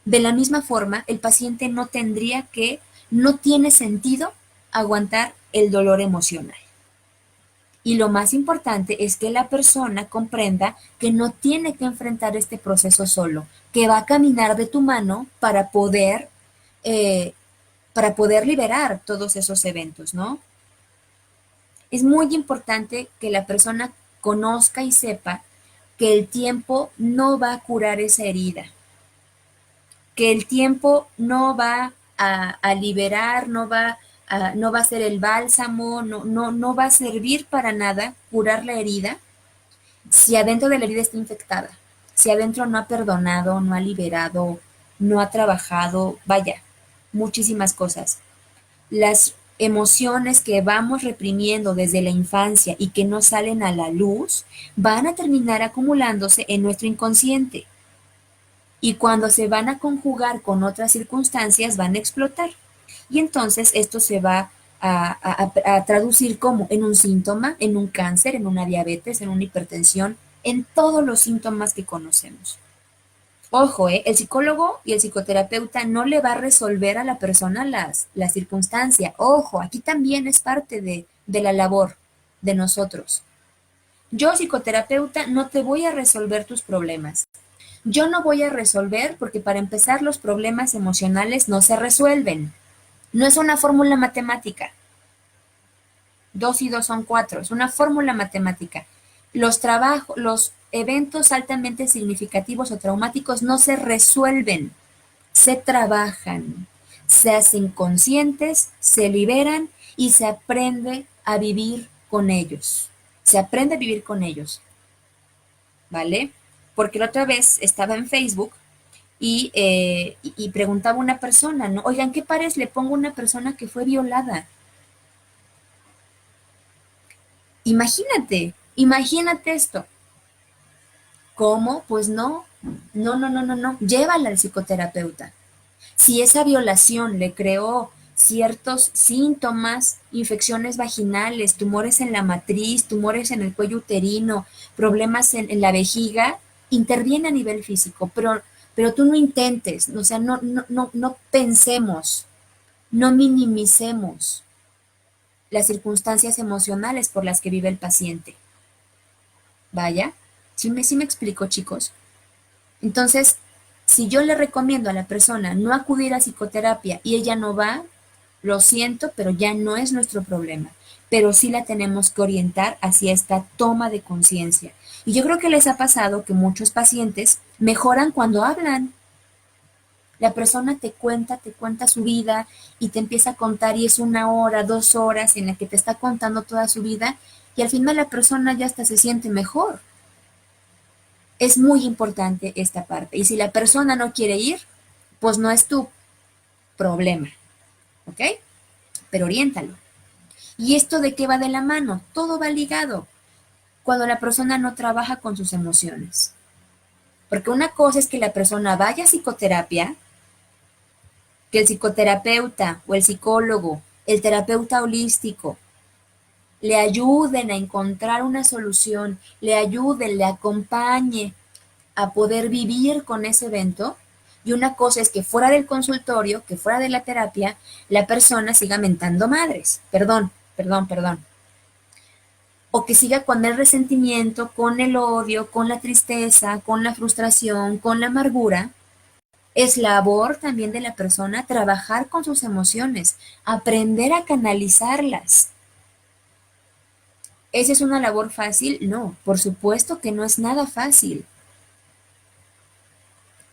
De la misma forma, el paciente no tendría que, no tiene sentido aguantar el dolor emocional. Y lo más importante es que la persona comprenda que no tiene que enfrentar este proceso solo, que va a caminar de tu mano para poder eh, para poder liberar todos esos eventos, ¿no? Es muy importante que la persona conozca y sepa que el tiempo no va a curar esa herida, que el tiempo no va a liberar, no va a ser el bálsamo, no va a servir para nada curar la herida si adentro de la herida está infectada, si adentro no ha perdonado, no ha liberado, no ha trabajado, vaya, muchísimas cosas. Las emociones que vamos reprimiendo desde la infancia y que no salen a la luz van a terminar acumulándose en nuestro inconsciente y cuando se van a conjugar con otras circunstancias van a explotar. Y entonces esto se va a traducir como en un síntoma, en un cáncer, en una diabetes, en una hipertensión, en todos los síntomas que conocemos. Ojo, el psicólogo y el psicoterapeuta no le va a resolver a la persona la circunstancia. Ojo, aquí también es parte de la labor de nosotros. Yo, psicoterapeuta, no te voy a resolver tus problemas. Yo no voy a resolver porque para empezar los problemas emocionales no se resuelven. No es una fórmula matemática. 2 y 2 son 4. Es una fórmula matemática. Los eventos altamente significativos o traumáticos no se resuelven, se trabajan, se hacen conscientes, se liberan y se aprende a vivir con ellos. Se aprende a vivir con ellos, ¿vale? Porque la otra vez estaba en Facebook y preguntaba a una persona, ¿no? Oigan, ¿qué pares le pongo a una persona que fue violada? Imagínate esto. ¿Cómo? Pues no. Llévala al psicoterapeuta. Si esa violación le creó ciertos síntomas, infecciones vaginales, tumores en la matriz, tumores en el cuello uterino, problemas en la vejiga, interviene a nivel físico, pero tú no intentes, o sea, no pensemos, no minimicemos las circunstancias emocionales por las que vive el paciente. Vaya, sí me explico, chicos. Entonces, si yo le recomiendo a la persona no acudir a psicoterapia y ella no va, lo siento, pero ya no es nuestro problema. Pero sí la tenemos que orientar hacia esta toma de conciencia. Y yo creo que les ha pasado que muchos pacientes mejoran cuando hablan. La persona te cuenta su vida y te empieza a contar y es 1 hora, 2 horas en la que te está contando toda su vida y al final la persona ya hasta se siente mejor. Es muy importante esta parte. Y si la persona no quiere ir, pues no es tu problema, ¿ok? Pero oriéntalo. ¿Y esto de qué va de la mano? Todo va ligado cuando la persona no trabaja con sus emociones. Porque una cosa es que la persona vaya a psicoterapia, que el psicoterapeuta o el psicólogo, el terapeuta holístico, le ayuden a encontrar una solución, le ayuden, le acompañe a poder vivir con ese evento. Y una cosa es que fuera del consultorio, que fuera de la terapia, la persona siga mentando madres. Perdón. O que siga con el resentimiento, con el odio, con la tristeza, con la frustración, con la amargura. Es labor también de la persona trabajar con sus emociones, aprender a canalizarlas. ¿Esa es una labor fácil? No, por supuesto que no es nada fácil.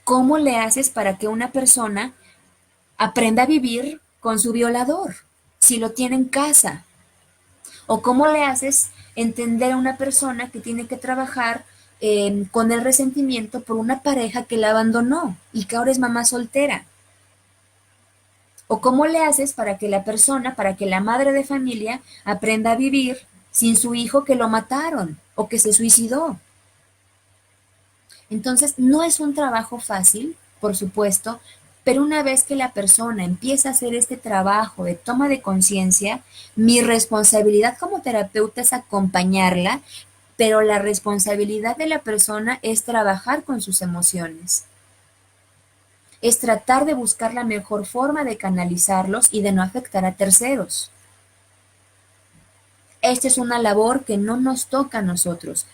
¿Cómo le haces para que una persona aprenda a vivir con su violador si lo tiene en casa? ¿O cómo le haces entender a una persona que tiene que trabajar con el resentimiento por una pareja que la abandonó y que ahora es mamá soltera? ¿O cómo le haces para que la persona, para que la madre de familia aprenda a vivir sin su hijo que lo mataron o que se suicidó? Entonces, no es un trabajo fácil, por supuesto, pero una vez que la persona empieza a hacer este trabajo de toma de conciencia, mi responsabilidad como terapeuta es acompañarla, pero la responsabilidad de la persona es trabajar con sus emociones, es tratar de buscar la mejor forma de canalizarlos y de no afectar a terceros. Esta es una labor que no nos toca a nosotros.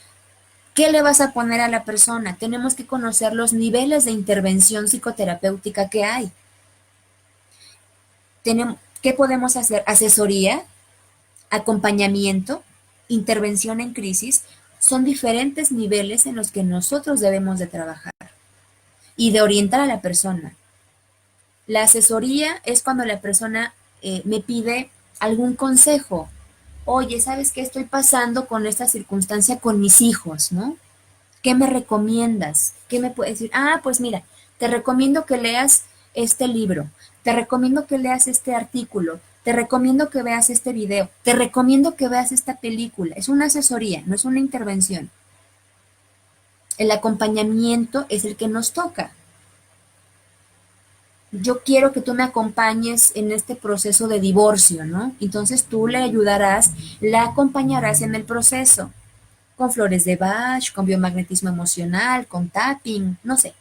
¿Qué le vas a poner a la persona? Tenemos que conocer los niveles de intervención psicoterapéutica que hay. ¿Qué podemos hacer? Asesoría, acompañamiento, intervención en crisis, son diferentes niveles en los que nosotros debemos de trabajar y de orientar a la persona. La asesoría es cuando la persona me pide algún consejo. Oye, ¿sabes qué estoy pasando con esta circunstancia con mis hijos, no? ¿Qué me recomiendas? ¿Qué me puedes decir? Ah, pues mira, te recomiendo que leas este libro, te recomiendo que leas este artículo, te recomiendo que veas este video, te recomiendo que veas esta película. Es una asesoría, no es una intervención. El acompañamiento es el que nos toca. Yo quiero que tú me acompañes en este proceso de divorcio, ¿no? Entonces tú le ayudarás, la acompañarás en el proceso, con flores de Bach, con biomagnetismo emocional, con tapping, no sé.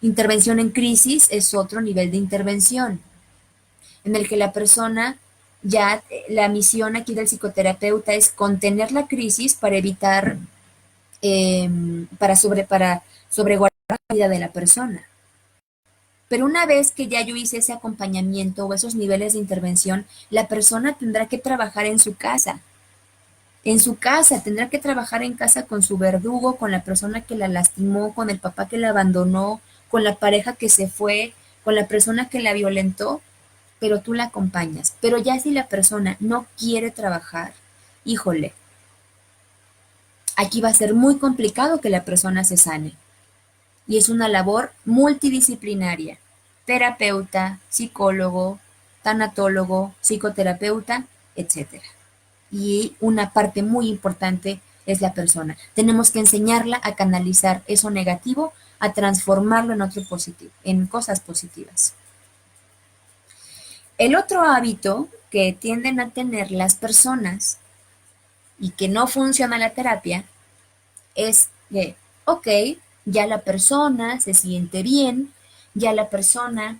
Intervención en crisis es otro nivel de intervención, en el que la persona ya, la misión aquí del psicoterapeuta es contener la crisis para evitar, para sobreguardar la vida de la persona. Pero una vez que ya yo hice ese acompañamiento o esos niveles de intervención, la persona tendrá que trabajar en su casa. En su casa, tendrá que trabajar en casa con su verdugo, con la persona que la lastimó, con el papá que la abandonó, con la pareja que se fue, con la persona que la violentó, pero tú la acompañas. Pero ya si la persona no quiere trabajar, híjole, aquí va a ser muy complicado que la persona se sane. Y es una labor multidisciplinaria. Terapeuta, psicólogo, tanatólogo, psicoterapeuta, etcétera. Y una parte muy importante es la persona. Tenemos que enseñarla a canalizar eso negativo, a transformarlo en otro positivo, en cosas positivas. El otro hábito que tienden a tener las personas y que no funciona la terapia es que, ok, ya la persona se siente bien, ya la persona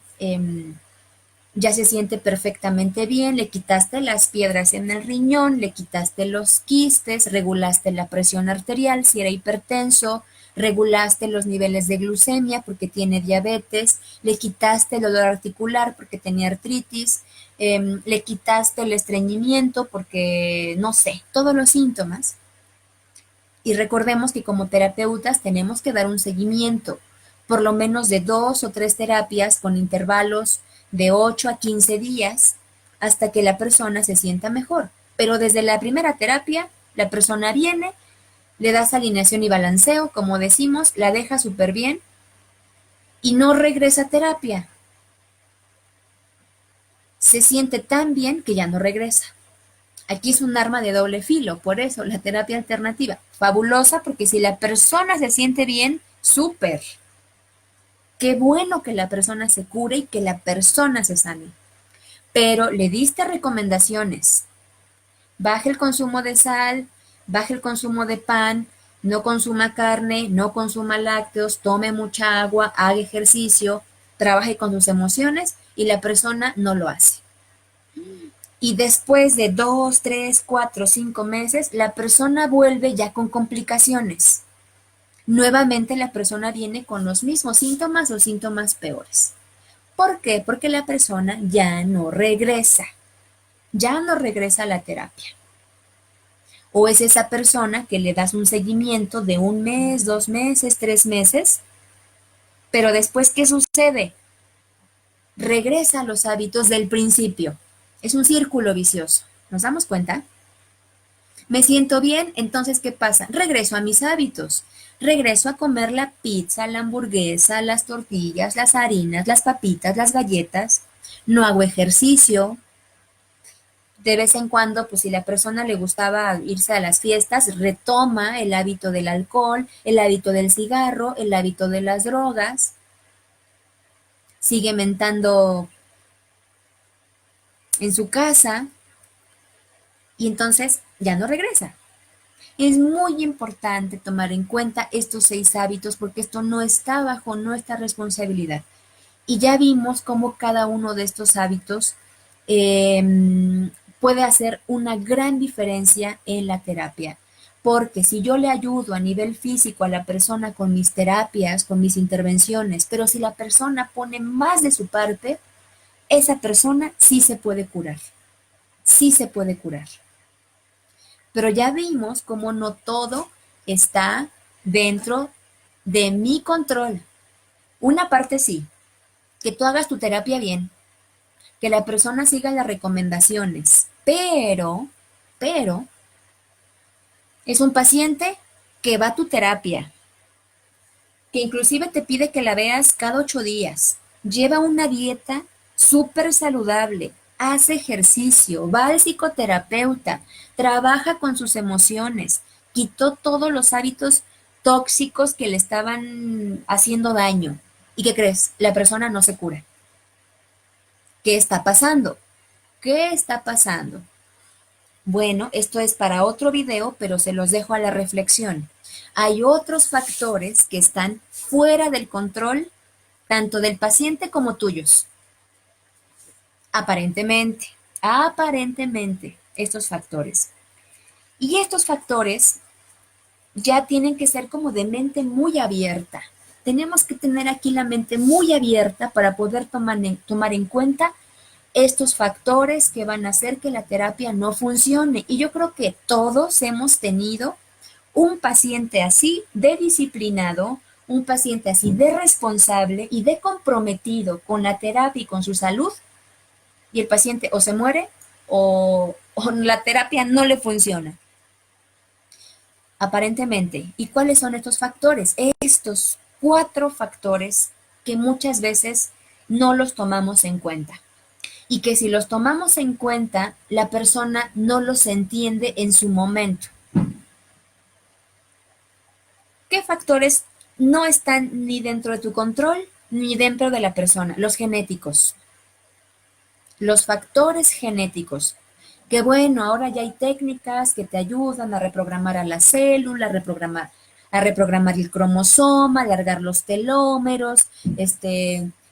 ya se siente perfectamente bien, le quitaste las piedras en el riñón, le quitaste los quistes, regulaste la presión arterial si era hipertenso, regulaste los niveles de glucemia porque tiene diabetes, le quitaste el dolor articular porque tenía artritis, le quitaste el estreñimiento porque, no sé, todos los síntomas. Y recordemos que como terapeutas tenemos que dar un seguimiento, por lo menos de 2 o 3 terapias con intervalos de 8 a 15 días hasta que la persona se sienta mejor. Pero desde la primera terapia, la persona viene, le das alineación y balanceo, como decimos, la deja súper bien y no regresa a terapia. Se siente tan bien que ya no regresa. Aquí es un arma de doble filo, por eso la terapia alternativa, fabulosa, porque si la persona se siente bien, súper. Qué bueno que la persona se cure y que la persona se sane. Pero le diste recomendaciones. Baje el consumo de sal, baje el consumo de pan, no consuma carne, no consuma lácteos, tome mucha agua, haga ejercicio, trabaje con sus emociones y la persona no lo hace. Y después de 2, 3, 4, 5 meses, la persona vuelve ya con complicaciones. Nuevamente la persona viene con los mismos síntomas o síntomas peores. ¿Por qué? Porque la persona ya no regresa a la terapia. O es esa persona que le das un seguimiento de 1 mes, 2 meses, 3 meses, pero después, ¿qué sucede? Regresa a los hábitos del principio. Es un círculo vicioso. ¿Nos damos cuenta? Me siento bien, entonces, ¿qué pasa? Regreso a mis hábitos. Regreso a comer la pizza, la hamburguesa, las tortillas, las harinas, las papitas, las galletas. No hago ejercicio. De vez en cuando, pues si la persona le gustaba irse a las fiestas, retoma el hábito del alcohol, el hábito del cigarro, el hábito de las drogas. Sigue mentando en su casa y entonces ya no regresa. Es muy importante tomar en cuenta estos 6 hábitos porque esto no está bajo nuestra responsabilidad. Y ya vimos cómo cada uno de estos hábitos puede hacer una gran diferencia en la terapia. Porque si yo le ayudo a nivel físico a la persona con mis terapias, con mis intervenciones, pero si la persona pone más de su parte, esa persona sí se puede curar, sí se puede curar. Pero ya vimos cómo no todo está dentro de mi control. Una parte sí, que tú hagas tu terapia bien, que la persona siga las recomendaciones, pero, es un paciente que va a tu terapia, que inclusive te pide que la veas cada 8 días, lleva una dieta súper saludable, hace ejercicio, va al psicoterapeuta, trabaja con sus emociones, quitó todos los hábitos tóxicos que le estaban haciendo daño. ¿Y qué crees? La persona no se cura. ¿Qué está pasando? ¿Qué está pasando? Bueno, esto es para otro video, pero se los dejo a la reflexión. Hay otros factores que están fuera del control, tanto del paciente como tuyos. Aparentemente, estos factores. Y estos factores ya tienen que ser como de mente muy abierta. Tenemos que tener aquí la mente muy abierta para poder tomar en cuenta estos factores que van a hacer que la terapia no funcione. Y yo creo que todos hemos tenido un paciente así de disciplinado, un paciente así de responsable y de comprometido con la terapia y con su salud, y el paciente o se muere o la terapia no le funciona, aparentemente. ¿Y cuáles son estos factores? Estos 4 factores que muchas veces no los tomamos en cuenta y que si los tomamos en cuenta, la persona no los entiende en su momento. ¿Qué factores no están ni dentro de tu control ni dentro de la persona? Los genéticos. Los factores genéticos. Que bueno, ahora ya hay técnicas que te ayudan a reprogramar a la célula, a reprogramar el cromosoma, alargar los telómeros,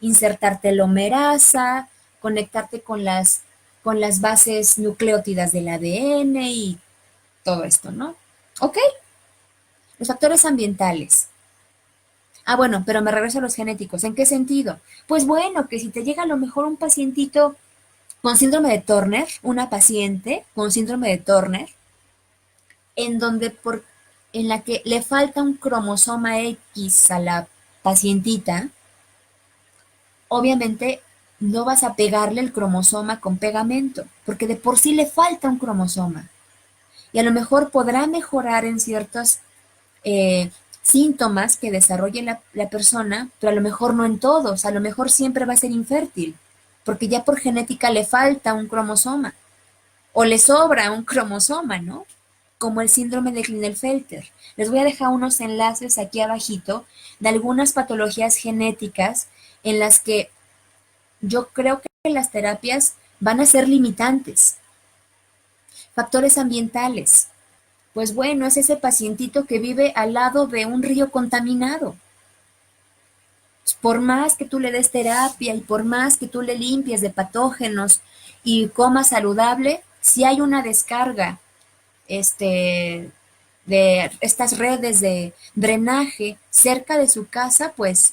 insertar telomerasa, conectarte con las bases nucleótidas del ADN y todo esto, ¿no? ¿Ok? Los factores ambientales. Ah, bueno, pero me regreso a los genéticos. ¿En qué sentido? Pues bueno, que si te llega a lo mejor un pacientito con síndrome de Turner, una paciente con síndrome de Turner, en donde en la que le falta un cromosoma X a la pacientita, obviamente no vas a pegarle el cromosoma con pegamento, porque de por sí le falta un cromosoma. Y a lo mejor podrá mejorar en ciertos eh, síntomas que desarrolle la persona, pero a lo mejor no en todos, a lo mejor siempre va a ser infértil, porque ya por genética le falta un cromosoma o le sobra un cromosoma, ¿no? Como el síndrome de Klinefelter. Les voy a dejar unos enlaces aquí abajito de algunas patologías genéticas en las que yo creo que las terapias van a ser limitantes. Factores ambientales. Pues bueno, es ese pacientito que vive al lado de un río contaminado. Por más que tú le des terapia y por más que tú le limpies de patógenos y coma saludable, si hay una descarga de estas redes de drenaje cerca de su casa, pues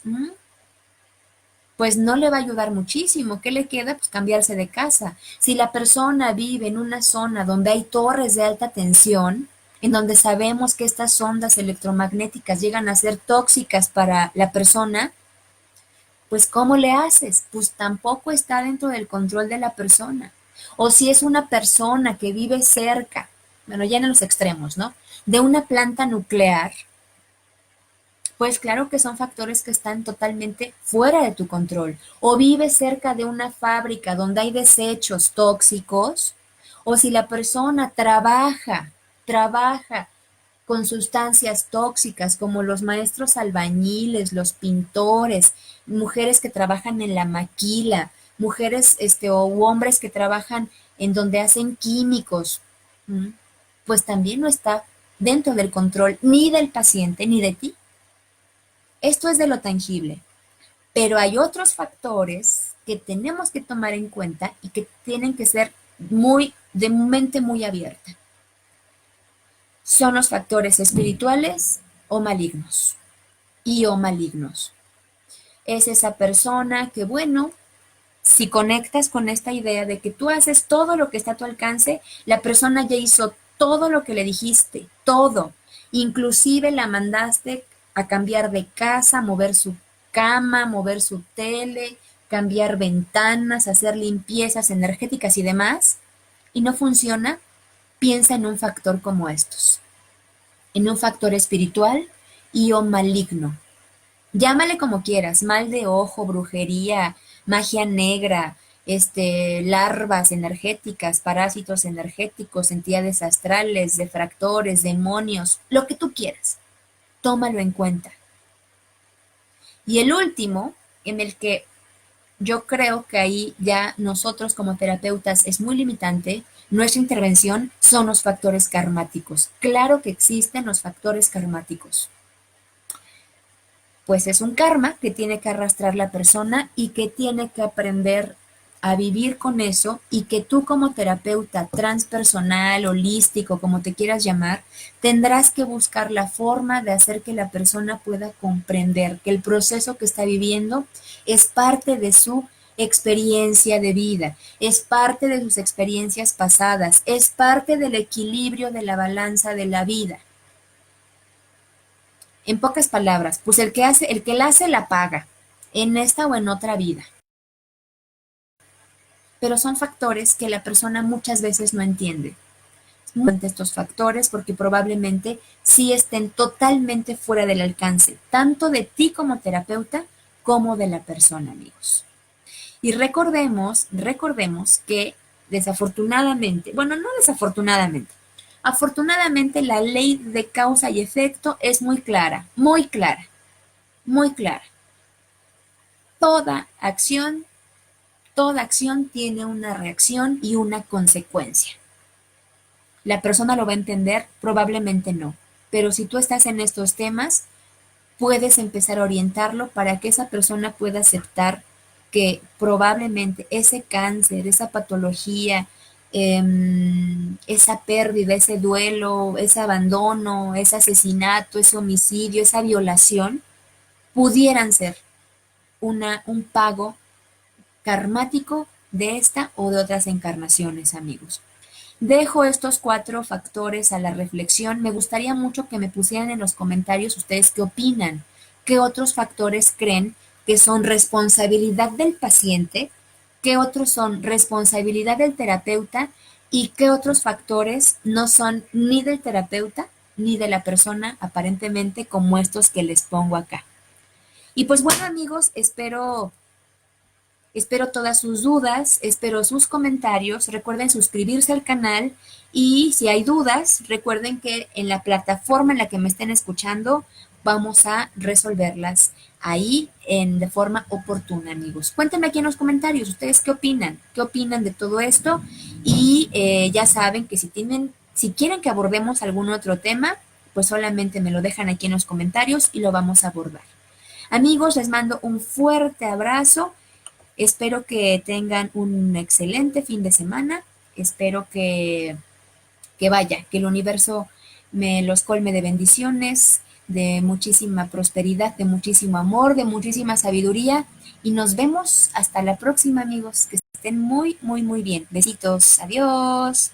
no le va a ayudar muchísimo. ¿Qué le queda? Pues cambiarse de casa. Si la persona vive en una zona donde hay torres de alta tensión, en donde sabemos que estas ondas electromagnéticas llegan a ser tóxicas para la persona, pues ¿cómo le haces? Pues tampoco está dentro del control de la persona. O si es una persona que vive cerca, bueno, ya en los extremos, ¿no? De una planta nuclear, pues claro que son factores que están totalmente fuera de tu control. O vive cerca de una fábrica donde hay desechos tóxicos, o si la persona trabaja con sustancias tóxicas como los maestros albañiles, los pintores, mujeres que trabajan en la maquila, mujeres o hombres que trabajan en donde hacen químicos, ¿m? Pues también no está dentro del control ni del paciente ni de ti. Esto es de lo tangible, pero hay otros factores que tenemos que tomar en cuenta y que tienen que ser de mente muy abierta. Son los factores espirituales o malignos y o malignos. Es esa persona que, bueno, Si conectas con esta idea de que tú haces todo lo que está a tu alcance, la persona ya hizo todo lo que le dijiste, todo. Inclusive la mandaste a cambiar de casa, mover su cama, mover su tele, cambiar ventanas, hacer limpiezas energéticas y demás, y no funciona, piensa en un factor como estos, en un factor espiritual y o maligno. Llámale como quieras, mal de ojo, brujería, magia negra, larvas energéticas, parásitos energéticos, entidades astrales, defractores, demonios, lo que tú quieras. Tómalo en cuenta. Y el último, en el que yo creo que ahí ya nosotros como terapeutas es muy limitante, nuestra intervención son los factores karmáticos. Claro que existen los factores karmáticos. Pues es un karma que tiene que arrastrar la persona y que tiene que aprender a vivir con eso y que tú como terapeuta transpersonal, holístico, como te quieras llamar, tendrás que buscar la forma de hacer que la persona pueda comprender que el proceso que está viviendo es parte de su experiencia de vida, es parte de sus experiencias pasadas, es parte del equilibrio de la balanza de la vida. En pocas palabras, pues el que la hace la paga, en esta o en otra vida. Pero son factores que la persona muchas veces no entiende. Estos factores porque probablemente sí estén totalmente fuera del alcance, tanto de ti como terapeuta, como de la persona, amigos. Y recordemos que desafortunadamente, bueno, no desafortunadamente, afortunadamente la ley de causa y efecto es muy clara, muy clara, muy clara. Toda acción, toda acción tiene una reacción y una consecuencia. ¿La persona lo va a entender? Probablemente no. Pero si tú estás en estos temas, puedes empezar a orientarlo para que esa persona pueda aceptar que probablemente ese cáncer, esa patología, esa pérdida, ese duelo, ese abandono, ese asesinato, ese homicidio, esa violación, pudieran ser un pago karmático de esta o de otras encarnaciones, amigos. Dejo estos 4 factores a la reflexión. Me gustaría mucho que me pusieran en los comentarios ustedes qué opinan, qué otros factores creen que son responsabilidad del paciente, qué otros son responsabilidad del terapeuta y qué otros factores no son ni del terapeuta ni de la persona aparentemente como estos que les pongo acá. Y pues bueno amigos, espero todas sus dudas, espero sus comentarios. Recuerden suscribirse al canal y si hay dudas, recuerden que en la plataforma en la que me estén escuchando vamos a resolverlas ahí de forma oportuna, amigos. Cuéntenme aquí en los comentarios ustedes qué opinan de todo esto y ya saben que si quieren que abordemos algún otro tema, pues solamente me lo dejan aquí en los comentarios y lo vamos a abordar. Amigos, les mando un fuerte abrazo. Espero que tengan un excelente fin de semana. Espero que el universo me los colme de bendiciones, de muchísima prosperidad, de muchísimo amor, de muchísima sabiduría. Y nos vemos hasta la próxima, amigos. Que estén muy, muy, muy bien. Besitos. Adiós.